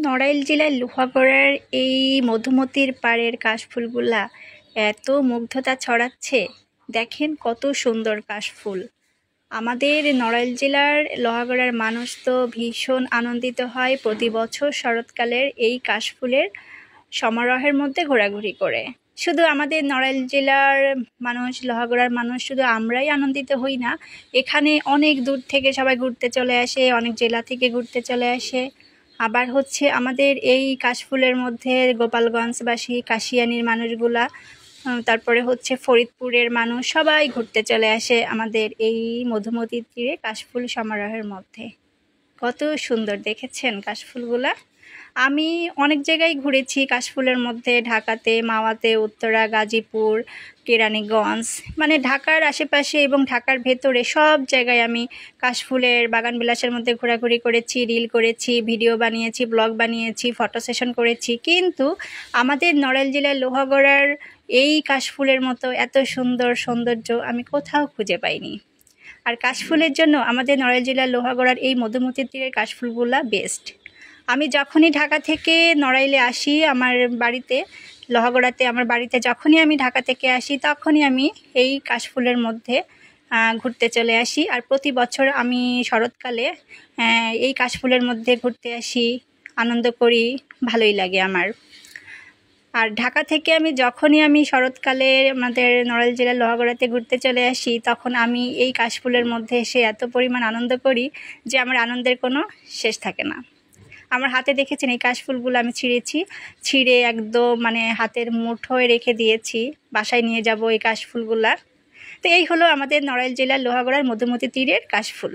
নড়াইল জেলার লোহাগড়ার এই মধুমতির পাড়ের কাশফুলগুলা এত মুগ্ধতা ছড়াচ্ছে। দেখেন কত সুন্দর কাশফুল। আমাদের নড়াইল জেলার লোহাগড়ার মানুষ তো ভীষণ আনন্দিত হয় প্রতি বছর শরৎকালের এই কাশফুলের সমারোহের মধ্যে ঘোরাঘুরি করে। শুধু আমাদের নড়াইল জেলার মানুষ, লোহাগড়ার মানুষ শুধু আমরাই আনন্দিত হই না, এখানে অনেক দূর থেকে সবাই ঘুরতে চলে আসে, অনেক জেলা থেকে ঘুরতে চলে আসে। আবার হচ্ছে আমাদের এই কাশফুলের মধ্যে গোপালগঞ্জবাসী, কাশিয়ানীর মানুষগুলা, তারপরে হচ্ছে ফরিদপুরের মানুষ সবাই ঘুরতে চলে আসে আমাদের এই মধুমতির তীরে কাশফুল সমারোহের মধ্যে। কত সুন্দর দেখেছেন কাশফুলগুলা। আমি অনেক জায়গায় ঘুরেছি কাশফুলের মধ্যে, ঢাকাতে, মাওয়াতে, উত্তরা, গাজীপুর, কেরানীগঞ্জ, মানে ঢাকার আশেপাশে এবং ঢাকার ভেতরে সব জায়গায় আমি কাশফুলের বাগান বিলাসের মধ্যে ঘোরাঘুরি করেছি, রিল করেছি, ভিডিও বানিয়েছি, ব্লগ বানিয়েছি, ফটো সেশন করেছি। কিন্তু আমাদের নড়াইল জেলার লোহাগড়ার এই কাশফুলের মতো এত সুন্দর সৌন্দর্য আমি কোথাও খুঁজে পাইনি। আর কাশফুলের জন্য আমাদের নড়াইল জেলার লোহাগড়ার এই মধুমতির তীরের কাশফুলগুলা বেস্ট। আমি যখনই ঢাকা থেকে নড়াইলে আসি, আমার বাড়িতে লোহাগড়াতে, আমার বাড়িতে যখনই আমি ঢাকা থেকে আসি তখনই আমি এই কাশফুলের মধ্যে ঘুরতে চলে আসি। আর প্রতি বছর আমি শরৎকালে এই কাশফুলের মধ্যে ঘুরতে আসি, আনন্দ করি, ভালোই লাগে আমার। আর ঢাকা থেকে যখনই শরৎকালে আমাদের নড়াইল জেলার লোহাগড়াতে ঘুরতে চলে আসি, তখন আমি এই কাশফুলের মধ্যে এসে এত পরিমাণ আনন্দ করি যে আমার আনন্দের কোনো শেষ থাকে না। আমার হাতে দেখেছেন এই কাশফুলগুলো আমি ছিঁড়ে একদম মানে হাতের মুঠোয় রেখে দিয়েছি, বাসায় নিয়ে যাব এই কাশফুলগুলা। তো এই হলো আমাদের নড়াইল জেলার লোহাগড়ার মধুমতি তীরের কাশফুল।